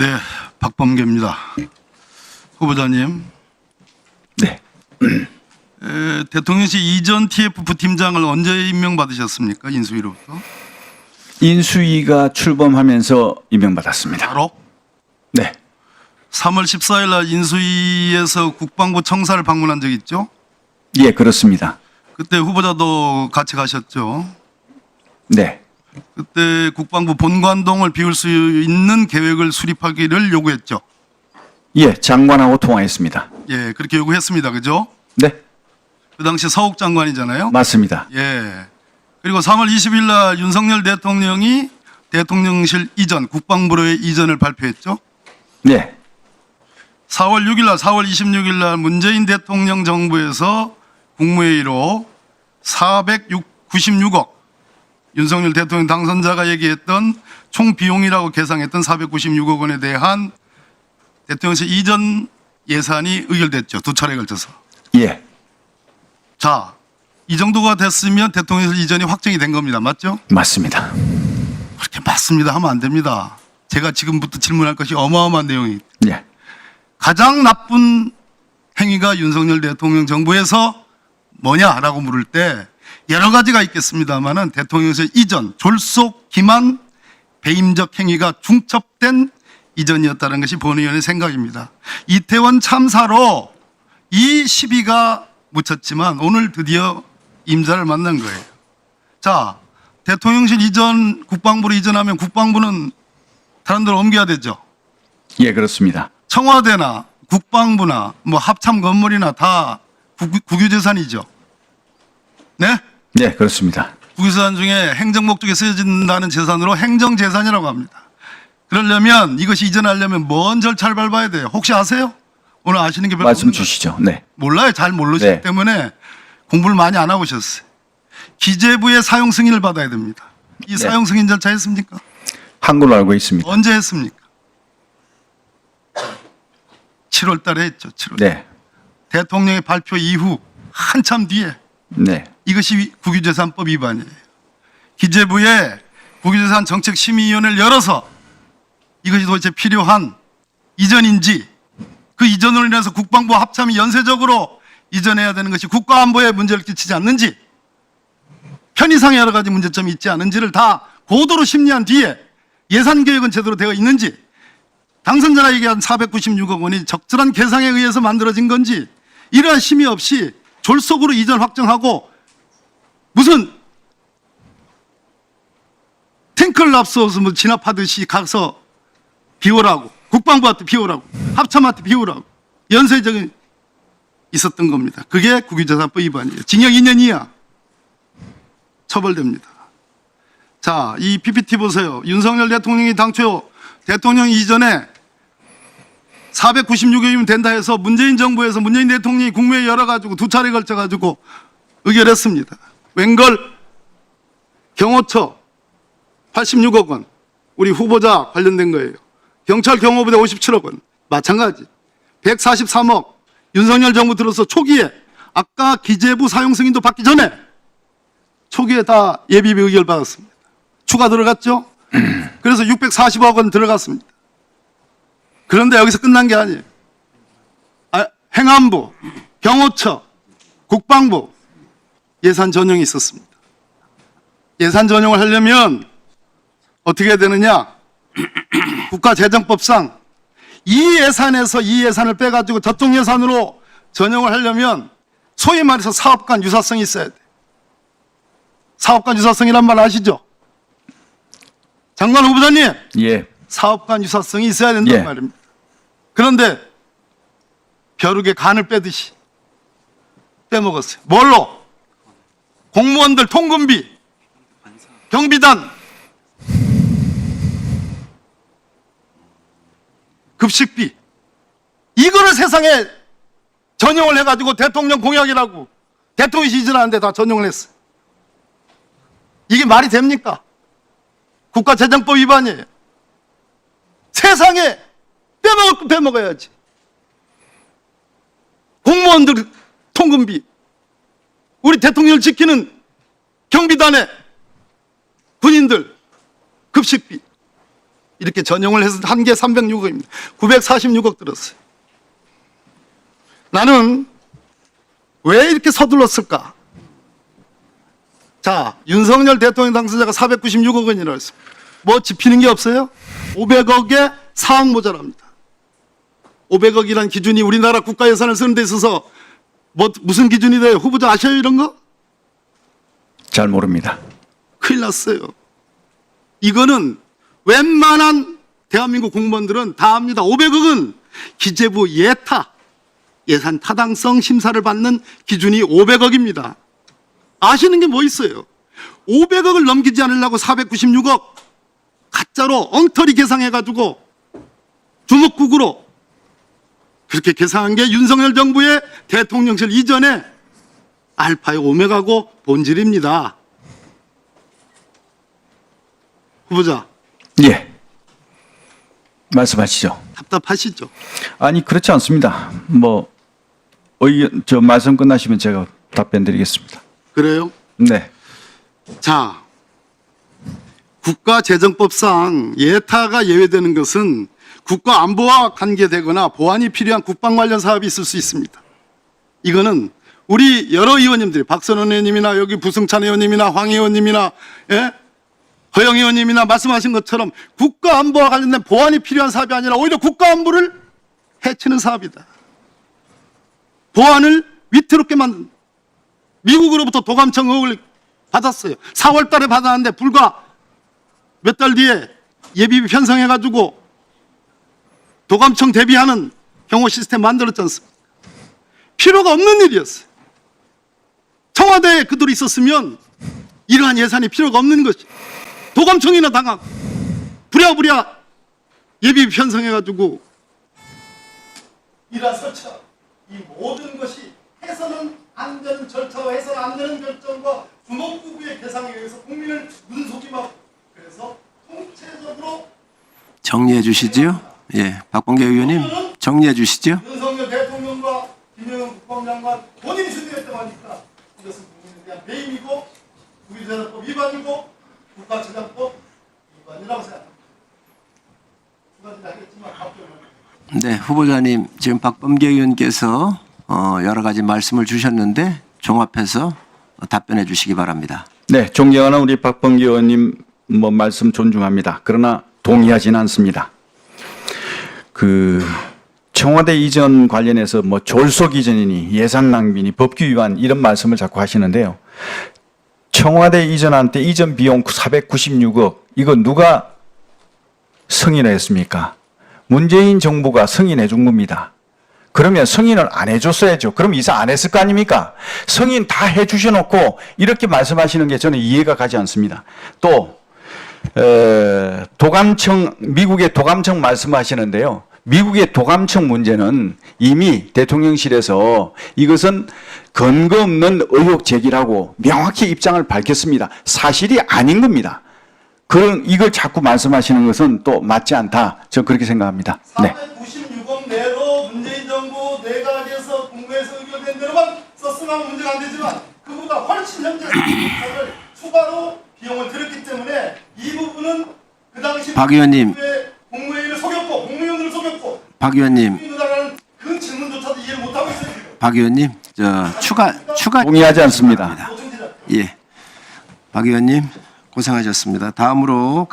네, 박범계입니다. 후보자님. 네. 대통령실 이전 TF 팀장을 언제 임명받으셨습니까? 인수위로부터? 인수위가 출범하면서 임명받았습니다. 바로 네. 3월 14일 날 인수위에서 국방부 청사를 방문한 적 있죠? 예, 그렇습니다. 그때 후보자도 같이 가셨죠? 네. 그때 국방부 본관동을 비울 수 있는 계획을 수립하기를 요구했죠? 예, 장관하고 통화했습니다. 예, 그렇게 요구했습니다. 그죠? 네. 그 당시 서욱 장관이잖아요? 맞습니다. 예. 그리고 3월 20일 날 윤석열 대통령이 대통령실 이전, 국방부로의 이전을 발표했죠? 네. 4월 6일 날, 4월 26일 날 문재인 대통령 정부에서 국무회의로 496억, 윤석열 대통령 당선자가 얘기했던 총 비용이라고 계상했던 496억 원에 대한 대통령실 이전 예산이 의결됐죠. 두 차례에 걸쳐서. 예. 자, 이 정도가 됐으면 대통령실 이전이 확정이 된 겁니다. 맞죠? 맞습니다. 그렇게 맞습니다 하면 안 됩니다. 제가 지금부터 질문할 것이 어마어마한 내용이. 예. 가장 나쁜 행위가 윤석열 대통령 정부에서 뭐냐라고 물을 때 여러 가지가 있겠습니다만은 대통령실 이전, 졸속, 기만, 배임적 행위가 중첩된 이전이었다는 것이 본의원의 생각입니다. 이태원 참사로 이 시비가 묻혔지만 오늘 드디어 임자를 만난 거예요. 자, 대통령실 이전, 국방부로 이전하면 국방부는 다른 데로 옮겨야 되죠. 예, 그렇습니다. 청와대나 국방부나 뭐 합참 건물이나 다 국유재산이죠. 네? 네, 그렇습니다. 국유재산 중에 행정 목적에 쓰여진다는 재산으로 행정재산이라고 합니다. 그러려면 이것이 이전하려면 뭔 절차를 밟아야 돼요? 혹시 아세요? 오늘 아시는 게 별로 말씀 없는 것 주시죠. 네. 몰라요. 잘 모르시기 네. 때문에 공부를 많이 안 하고 오셨어요. 기재부의 사용 승인을 받아야 됩니다. 이 네. 사용 승인 절차 했습니까? 한 걸로 알고 있습니다. 언제 했습니까? 7월 달에 했죠. 7월. 네. 대통령의 발표 이후 한참 뒤에 네. 이것이 국유재산법 위반이에요. 기재부에 국유재산 정책심의위원회를 열어서 이것이 도대체 필요한 이전인지 그 이전으로 인해서 국방부 합참이 연쇄적으로 이전해야 되는 것이 국가안보에 문제를 끼치지 않는지 편의상의 여러 가지 문제점이 있지 않은지를 다 고도로 심리한 뒤에 예산계획은 제대로 되어 있는지 당선자가 얘기한 496억 원이 적절한 계상에 의해서 만들어진 건지 이러한 심의 없이 졸속으로 이전 확정하고 무슨 탱크를 앞서서 뭐 진압하듯이 가서 비우라고 국방부한테 비우라고 합참한테 비우라고 연쇄적인 있었던 겁니다. 그게 국유재산법 위반이에요. 징역 2년 이하 처벌됩니다. 자, 이 PPT 보세요. 윤석열 대통령이 당초 대통령 이전에 496억이면 된다 해서 문재인 정부에서 문재인 대통령이 국무회의 열어가지고 두 차례 걸쳐가지고 의결했습니다. 웬걸 경호처 86억 원 우리 후보자 관련된 거예요. 경찰 경호부대 57억 원 마찬가지 143억 윤석열 정부 들어서 초기에 아까 기재부 사용 승인도 받기 전에 초기에 다 예비비 의결 받았습니다. 추가 들어갔죠? 그래서 640억 원 들어갔습니다. 그런데 여기서 끝난 게 아니에요. 행안부, 경호처, 국방부 예산 전용이 있었습니다. 예산 전용을 하려면 어떻게 해야 되느냐? 국가재정법상 이 예산에서 이 예산을 빼가지고 저쪽 예산으로 전용을 하려면 소위 말해서 사업간 유사성이 있어야 돼. 사업간 유사성이란 말 아시죠? 장관 후보자님, 예. 사업간 유사성이 있어야 된다는 예. 말입니다. 그런데 벼룩에 간을 빼듯이 빼먹었어요. 뭘로? 공무원들 통근비, 경비단, 급식비 이거를 세상에 전용을 해가지고 대통령 공약이라고 대통령이 지지하는데 다 전용을 했어요. 이게 말이 됩니까? 국가재정법 위반이에요. 세상에 빼먹을 거 빼먹어야지. 공무원들 통근비, 우리 대통령을 지키는 경비단의 군인들 급식비 이렇게 전용을 해서 한 개 306억입니다. 946억 들었어요. 나는 왜 이렇게 서둘렀을까? 자, 윤석열 대통령 당선자가 496억 원이라고 했습니다. 뭐 집히는 게 없어요? 500억에 4억 모자랍니다. 500억이란 기준이 우리나라 국가 예산을 쓰는 데 있어서 무슨 기준이 돼요? 후보자 아셔요, 이런 거? 잘 모릅니다. 큰일 났어요. 이거는 웬만한 대한민국 공무원들은 다 압니다. 500억은 기재부 예타, 예산 타당성 심사를 받는 기준이 500억입니다. 아시는 게 뭐 있어요? 500억을 넘기지 않으려고 496억 가짜로 엉터리 계상해가지고 주먹국으로 그렇게 계산한 게 윤석열 정부의 대통령실 이전에 알파의 오메가고 본질입니다. 후보자, 예. 말씀하시죠. 답답하시죠? 아니, 그렇지 않습니다. 저 말씀 끝나시면 제가 답변 드리겠습니다. 그래요? 네. 자, 국가재정법상 예타가 예외되는 것은 국가 안보와 관계되거나 보안이 필요한 국방 관련 사업이 있을 수 있습니다. 이거는 우리 여러 의원님들이 박선원 의원님이나 여기 부승찬 의원님이나 황 의원님이나 허영 의원님이나 말씀하신 것처럼 국가 안보와 관련된 보안이 필요한 사업이 아니라 오히려 국가 안보를 해치는 사업이다. 보안을 위태롭게 만든 미국으로부터 도감청 의혹을 받았어요. 4월 달에 받았는데 불과 몇 달 뒤에 예비비 편성해가지고 도감청 대비하는 경호 시스템 만들었지 않습니까? 필요가 없는 일이었어요. 청와대에 그들이 있었으면 이러한 예산이 필요가 없는 것이. 도감청이나 당하고 부랴부랴 예비비 편성해가지고 이러한 설치, 이 모든 것이 해서는 안 되는 절차와 해서는 안 되는 결정과 주먹구구의 계상에 의해서 국민을 눈속임하고 그래서 통체적으로 정리해 주시지요? 예, 박범계 의원님 정리해 주시죠. 윤석열 대통령과 김영은 국방장관 본인이 주도했다고 하니까 이것은 국민에 대한 배임이고 국유재산법 위반이고 국가재정법 위반이라고 생각합니다. 두 가지 하겠지만 답변을. 네, 후보자님 지금 박범계 의원께서 여러 가지 말씀을 주셨는데 종합해서 답변해 주시기 바랍니다. 네, 존경하는 우리 박범계 의원님 말씀 존중합니다. 그러나 동의하지는 않습니다. 청와대 이전 관련해서 졸속 이전이니 예산 낭비니 법규 위반 이런 말씀을 자꾸 하시는데요. 청와대 이전한 때 이전 비용 496억 이거 누가 승인을 했습니까? 문재인 정부가 승인해 준 겁니다. 그러면 승인을 안 해줬어야죠. 그럼 이사 안 했을 거 아닙니까? 승인 다 해주셔놓고 이렇게 말씀하시는 게 저는 이해가 가지 않습니다. 또 도감청, 미국의 도감청 말씀하시는데요. 미국의 도감청 문제는 이미 대통령실에서 이것은 근거 없는 의혹 제기라고 명확히 입장을 밝혔습니다. 사실이 아닌 겁니다. 이걸 자꾸 말씀하시는 것은 또 맞지 않다. 저는 그렇게 생각합니다. 네. 496억 내로 문재인 정부 내각에서 국무에서 의결된 대로만 썼으면 문제가 안 되지만 그보다 훨씬 현재 추가로 비용을 들였기 때문에 이 부분은 그 당시 박 의원님. 국무회의를 속였고 국무위원들을 속였고 박 의원님, 그 질문조차도 이해를 못하고 있어요. 지금. 박 의원님 추가 동의하지 않습니다. 예, 박 의원님 고생하셨습니다. 다음으로